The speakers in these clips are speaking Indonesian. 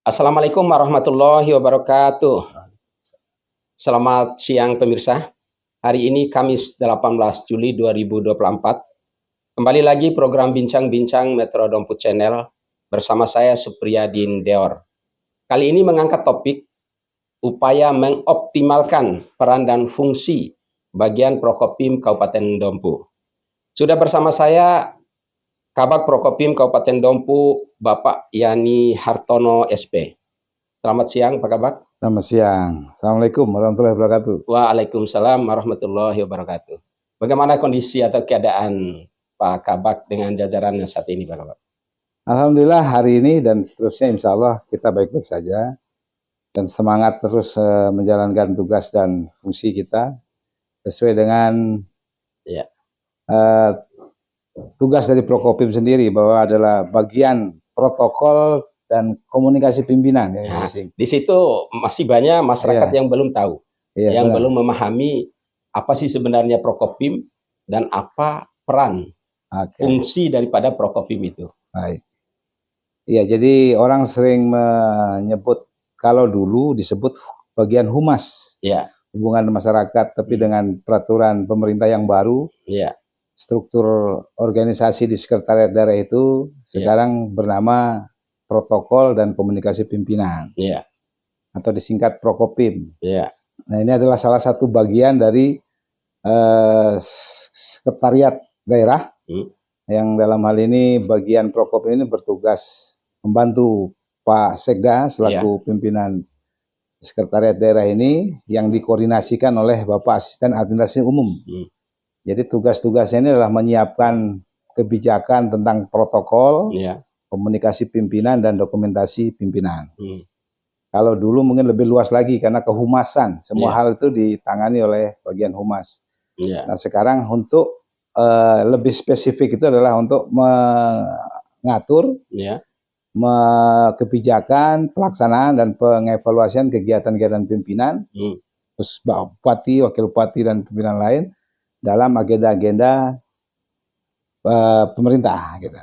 Assalamualaikum warahmatullahi wabarakatuh. Selamat siang pemirsa. Hari ini Kamis 18 Juli 2024. Kembali lagi program Bincang-Bincang Metro Dompu Channel bersama saya Supriyadin Deor. Kali ini mengangkat topik upaya mengoptimalkan peran dan fungsi bagian Prokopim Kabupaten Dompu. Sudah bersama saya Kabag Prokopim Kabupaten Dompu, Bapak Yani Hartono SP. Selamat siang, Pak Kabag. Selamat siang. Assalamualaikum warahmatullahi wabarakatuh. Waalaikumsalam warahmatullahi wabarakatuh. Bagaimana kondisi atau keadaan Pak Kabag dengan jajarannya saat ini, Pak Kabag? Alhamdulillah hari ini dan seterusnya insya Allah kita baik-baik saja. Dan semangat terus menjalankan tugas dan fungsi kita sesuai dengan tugas dari Prokopim sendiri, bahwa adalah bagian protokol dan komunikasi pimpinan. Nah, di situ masih banyak masyarakat yang belum tahu, yang belum memahami apa sih sebenarnya Prokopim dan apa peran fungsi daripada Prokopim itu. Baik. Iya, jadi orang sering menyebut, kalau dulu disebut bagian humas, hubungan masyarakat, tapi dengan peraturan pemerintah yang baru, struktur organisasi di sekretariat daerah itu sekarang bernama protokol dan komunikasi pimpinan, atau disingkat Prokopim. Nah, ini adalah salah satu bagian dari sekretariat daerah, yang dalam hal ini bagian Prokopim ini bertugas membantu Pak Sekda selaku pimpinan sekretariat daerah ini, yang dikoordinasikan oleh Bapak Asisten Administrasi Umum. Jadi tugas-tugasnya ini adalah menyiapkan kebijakan tentang protokol, komunikasi pimpinan, dan dokumentasi pimpinan. Kalau dulu mungkin lebih luas lagi karena kehumasan, semua hal itu ditangani oleh bagian humas. Nah sekarang untuk lebih spesifik itu adalah untuk mengatur kebijakan, pelaksanaan, dan pengevaluasian kegiatan-kegiatan pimpinan, terus bupati, wakil bupati, dan pimpinan lain dalam agenda-agenda pemerintah gitu.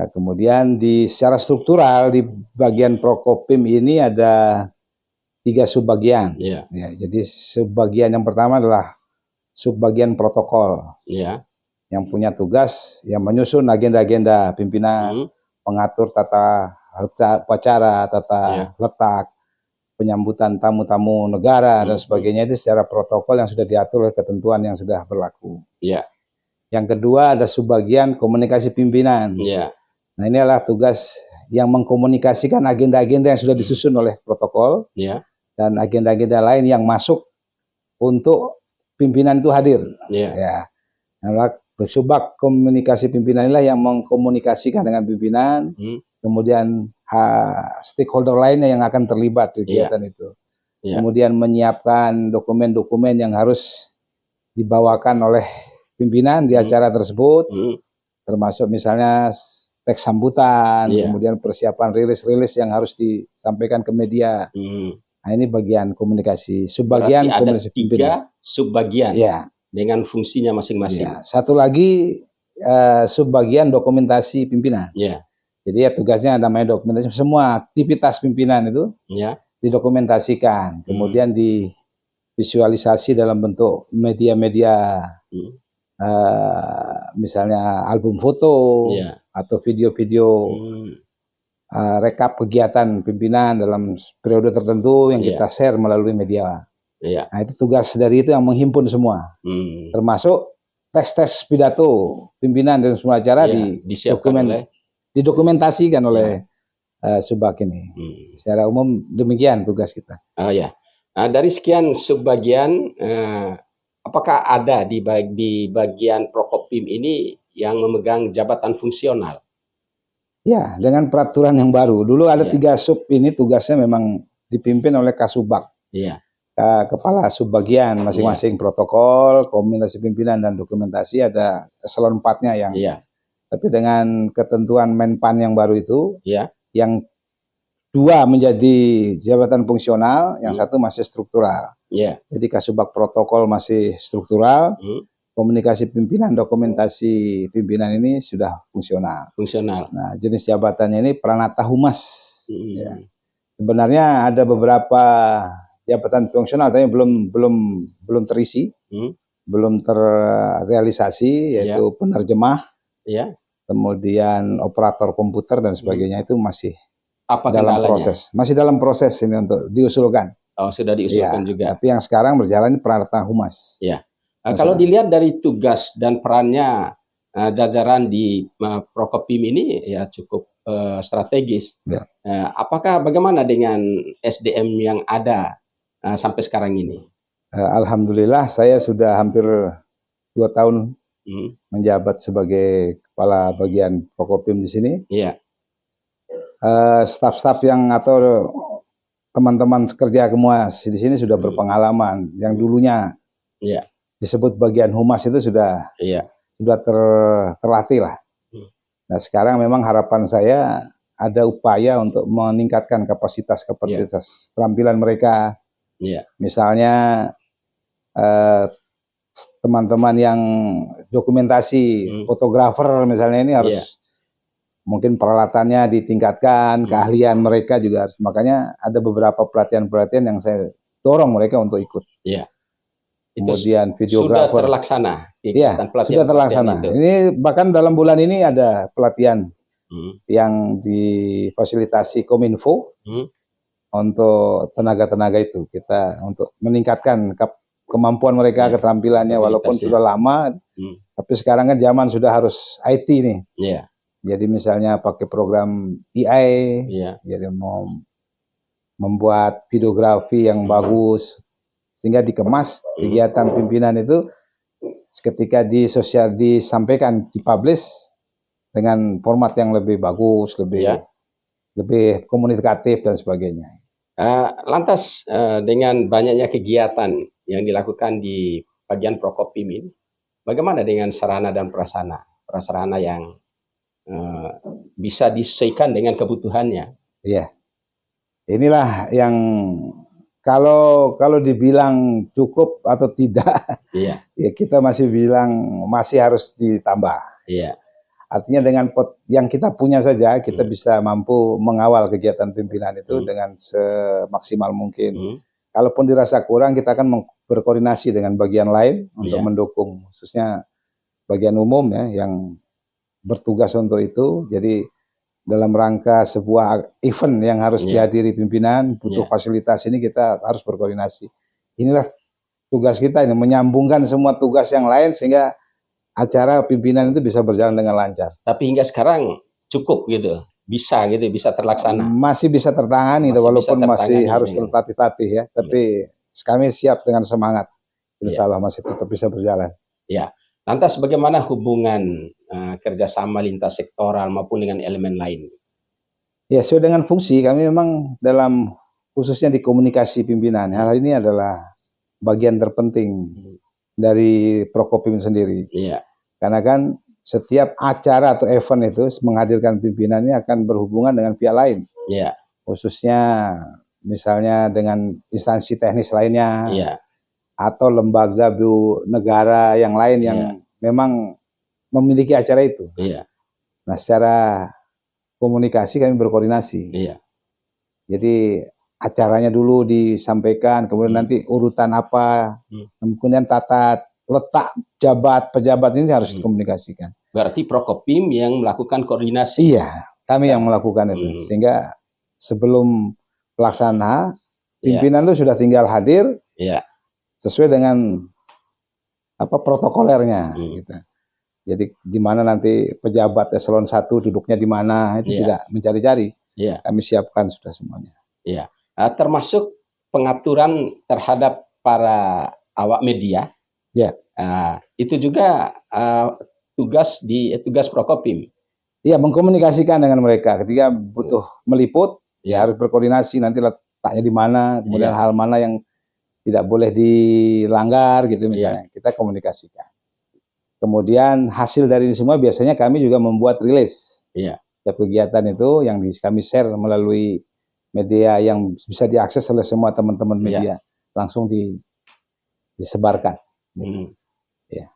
Kemudian secara struktural di bagian Prokopim ini ada 3 subbagian. Jadi subbagian yang pertama adalah subbagian protokol, yang punya tugas yang menyusun agenda-agenda pimpinan, mengatur tata upacara, tata letak, penyambutan tamu-tamu negara, dan sebagainya, itu secara protokol yang sudah diatur oleh ketentuan yang sudah berlaku. Yang kedua ada subbagian komunikasi pimpinan. Nah ini adalah tugas yang mengkomunikasikan agenda-agenda yang sudah disusun oleh protokol, dan agenda-agenda lain yang masuk untuk pimpinan itu hadir. Nah, subbag komunikasi pimpinan inilah yang mengkomunikasikan dengan pimpinan, kemudian stakeholder lainnya yang akan terlibat di kegiatan itu. Kemudian menyiapkan dokumen-dokumen yang harus dibawakan oleh pimpinan di acara tersebut, termasuk misalnya teks sambutan, kemudian persiapan rilis-rilis yang harus disampaikan ke media. Nah ini bagian komunikasi. Subbagian komunikasi pimpinan. 3 subbagian dengan fungsinya masing-masing. Satu lagi subbagian dokumentasi pimpinan. Jadi ya tugasnya namanya dokumentasi, semua aktivitas pimpinan itu didokumentasikan, kemudian divisualisasi dalam bentuk media-media, misalnya album foto atau video-video rekap kegiatan pimpinan dalam periode tertentu yang kita share melalui media. Nah itu tugas dari itu yang menghimpun semua, termasuk teks-teks pidato pimpinan dan semua acara didokumentasikan oleh subbag ini. Secara umum demikian tugas kita. Dari sekian subbagian, apakah ada di bagian Prokopim ini yang memegang jabatan fungsional? Ya, dengan peraturan yang baru. Dulu ada 3 sub ini tugasnya memang dipimpin oleh Kasubag. Kepala subbagian masing-masing protokol, komunikasi pimpinan, dan dokumentasi, ada eselon 4-nya yang tapi dengan ketentuan Menpan yang baru itu, yang 2 menjadi jabatan fungsional, yang 1 masih struktural. Jadi Kasubag protokol masih struktural, komunikasi pimpinan, dokumentasi pimpinan ini sudah fungsional. Fungsional. Nah, jenis jabatannya ini Pranata Humas. Ya. Sebenarnya ada beberapa jabatan fungsional tapi belum terisi, belum terrealisasi, yaitu penerjemah, kemudian operator komputer dan sebagainya itu masih dalam proses. Masih dalam proses ini untuk diusulkan. Oh, sudah diusulkan juga. Tapi yang sekarang berjalan peralatan humas. Ya. Kalau dilihat dari tugas dan perannya jajaran di Prokopim ini ya cukup strategis. Ya. Apakah bagaimana dengan SDM yang ada sampai sekarang ini? Alhamdulillah saya sudah hampir 2 tahun menjabat sebagai kepala bagian Prokopim di sini. Iya. Staf-staf yang atau teman-teman kerja kemuas di sini sudah berpengalaman. Yang dulunya disebut bagian humas itu sudah terlatih lah. Nah sekarang memang harapan saya ada upaya untuk meningkatkan kapasitas keterampilan mereka. Misalnya teman-teman yang dokumentasi, fotografer misalnya ini harus mungkin peralatannya ditingkatkan, keahlian mereka juga harus. Makanya ada beberapa pelatihan-pelatihan yang saya dorong mereka untuk ikut. Kemudian videografer sudah terlaksana. Iya, sudah terlaksana. Ini bahkan dalam bulan ini ada pelatihan yang difasilitasi Kominfo untuk tenaga-tenaga itu. Kita untuk meningkatkan kemampuan mereka, keterampilannya, walaupun sudah lama, tapi sekarang kan zaman sudah harus IT nih. Jadi misalnya pakai program AI, jadi mau membuat videografi yang bagus, sehingga dikemas kegiatan pimpinan itu ketika disampaikan, dipublish dengan format yang lebih bagus, lebih komunikatif dan sebagainya. Lantas dengan banyaknya kegiatan yang dilakukan di bagian Prokopim ini, bagaimana dengan sarana dan prasarana yang bisa disesuaikan dengan kebutuhannya? Iya, inilah yang kalau dibilang cukup atau tidak, ya kita masih bilang masih harus ditambah. Artinya dengan yang kita punya saja kita bisa mampu mengawal kegiatan pimpinan itu dengan semaksimal mungkin. Kalaupun dirasa kurang, kita akan berkoordinasi dengan bagian lain untuk mendukung, khususnya bagian umum yang bertugas untuk itu. Jadi dalam rangka sebuah event yang harus dihadiri pimpinan, butuh fasilitas ini kita harus berkoordinasi. Inilah tugas kita ini, menyambungkan semua tugas yang lain sehingga acara pimpinan itu bisa berjalan dengan lancar. Tapi hingga sekarang cukup gitu, bisa terlaksana. Masih bisa tertangani, walaupun masih harus tertatih-tatih ya. Tapi kami siap dengan semangat. Insya Allah masih tetap bisa berjalan. Ya. Lantas bagaimana hubungan kerjasama lintas sektoral maupun dengan elemen lain? Ya, sesuai dengan fungsi kami memang dalam khususnya di komunikasi pimpinan. Hal ini adalah bagian terpenting dari Prokopim sendiri. Karena kan setiap acara atau event itu menghadirkan pimpinannya akan berhubungan dengan pihak lain. Khususnya misalnya dengan instansi teknis lainnya. Atau lembaga negara yang lain yang memang memiliki acara itu. Nah, secara komunikasi kami berkoordinasi. Jadi acaranya dulu disampaikan, kemudian nanti urutan apa, kemudian tata letak pejabat ini harus dikomunikasikan. Berarti Prokopim yang melakukan koordinasi. Iya, kami yang melakukan itu. Sehingga sebelum pelaksana, pimpinan itu sudah tinggal hadir. Sesuai dengan protokolernya gitu. Jadi di mana nanti pejabat eselon 1 duduknya di mana itu tidak mencari-cari. Kami siapkan sudah semuanya. Termasuk pengaturan terhadap para awak media. Itu juga tugas Prokopim. Iya, mengkomunikasikan dengan mereka ketika butuh meliput, harus berkoordinasi nanti letaknya di mana, kemudian hal mana yang tidak boleh dilanggar gitu misalnya, kita komunikasikan. Kemudian hasil dari ini semua biasanya kami juga membuat rilis. Setiap kegiatan itu yang kami share melalui media yang bisa diakses oleh semua teman-teman media, langsung disebarkan.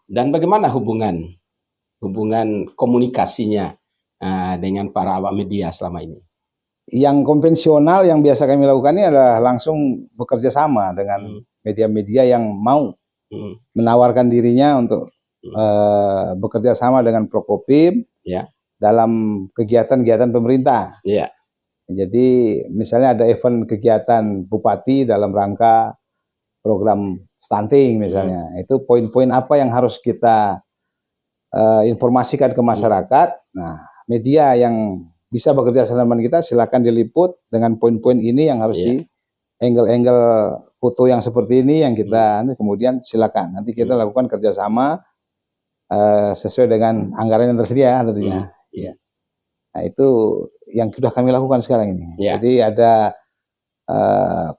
Dan bagaimana hubungan komunikasinya dengan para awak media selama ini? yang konvensional yang biasa kami lakukan ini adalah langsung bekerja sama dengan media-media yang mau menawarkan dirinya untuk bekerja sama dengan Prokopim dalam kegiatan-kegiatan pemerintah. Jadi misalnya ada event kegiatan bupati dalam rangka program stunting misalnya, itu poin-poin apa yang harus kita informasikan ke masyarakat. Nah, media yang bisa bekerja sama dengan kita silakan diliput dengan poin-poin ini yang harus di angle-angle foto yang seperti ini yang kita kemudian silakan nanti kita lakukan kerjasama sesuai dengan anggaran yang tersedia tentunya. Nah, itu yang sudah kami lakukan sekarang ini. Jadi ada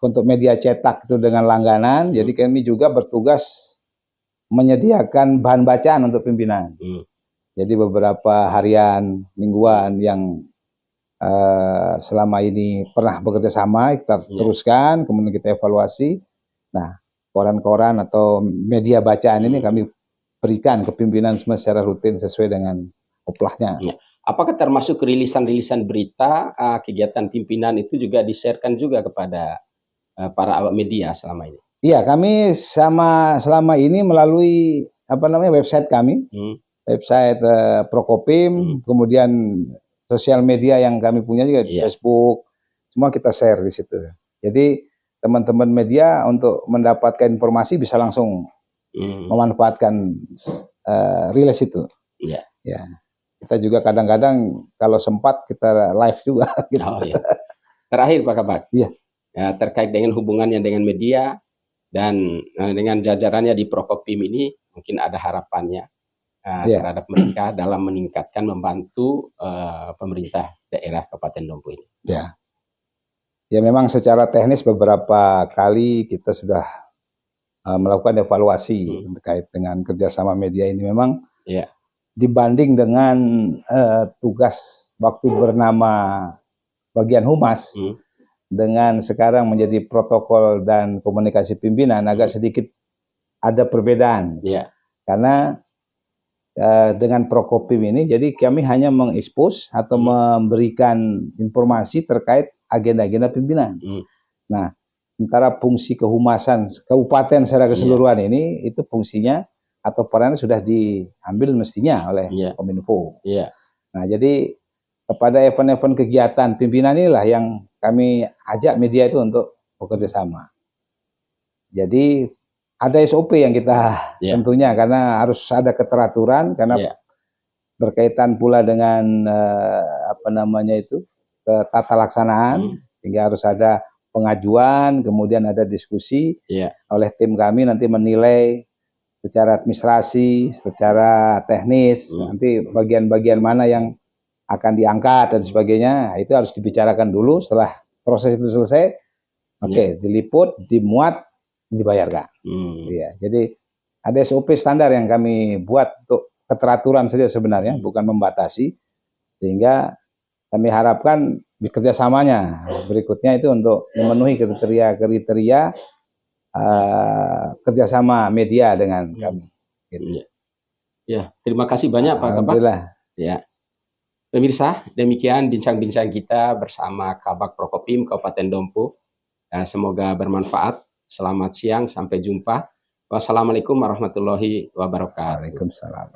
untuk media cetak itu dengan langganan, jadi kami juga bertugas menyediakan bahan bacaan untuk pimpinan. Jadi beberapa harian, mingguan yang selama ini pernah bekerja sama, kita teruskan, kemudian kita evaluasi. Nah, koran-koran atau media bacaan ini kami berikan ke pimpinan secara rutin sesuai dengan oplahnya. Apakah termasuk rilisan-rilisan berita kegiatan pimpinan itu juga di-sharekan juga kepada para awak media selama ini? Iya, kami selama ini melalui website kami, website Prokopim, kemudian sosial media yang kami punya juga di Facebook, semua kita share di situ. Jadi teman-teman media untuk mendapatkan informasi bisa langsung memanfaatkan rilis itu. Ya. Kita juga kadang-kadang kalau sempat kita live juga. Gitu. Terakhir Pak Kabak, terkait dengan hubungannya dengan media dan dengan jajarannya di Prokopim ini, mungkin ada harapannya terhadap mereka dalam meningkatkan membantu pemerintah daerah Kabupaten Dompu ini. Ya memang secara teknis beberapa kali kita sudah melakukan evaluasi terkait dengan kerjasama media ini. Memang dibanding dengan tugas waktu bernama bagian humas dengan sekarang menjadi protokol dan komunikasi pimpinan agak sedikit ada perbedaan. Karena dengan Prokopim ini jadi kami hanya mengekspos atau memberikan informasi terkait agenda-agenda pimpinan. Nah, sementara fungsi kehumasan kabupaten secara keseluruhan ini itu fungsinya atau perannya sudah diambil mestinya oleh Kominfo. Nah, jadi kepada event-event kegiatan pimpinan inilah yang kami ajak media itu untuk bekerja sama. Jadi ada SOP yang kita tentunya karena harus ada keteraturan karena berkaitan pula dengan tata laksanaan sehingga harus ada pengajuan, kemudian ada diskusi oleh tim kami nanti menilai secara administrasi, secara teknis, nanti bagian-bagian mana yang akan diangkat dan sebagainya, itu harus dibicarakan dulu. Setelah proses itu selesai, diliput, dimuat, dibayarkan. Jadi ada SOP standar yang kami buat untuk keteraturan saja sebenarnya, bukan membatasi, sehingga kami harapkan kerjasamanya berikutnya itu untuk memenuhi kriteria kerjasama media dengan kami. Gitu. Terima kasih banyak Pak Kabak. Pemirsa, demikian bincang-bincang kita bersama Kabak Prokopim Kabupaten Dompu. Semoga bermanfaat. Selamat siang, sampai jumpa. Wassalamualaikum warahmatullahi wabarakatuh. Waalaikumsalam.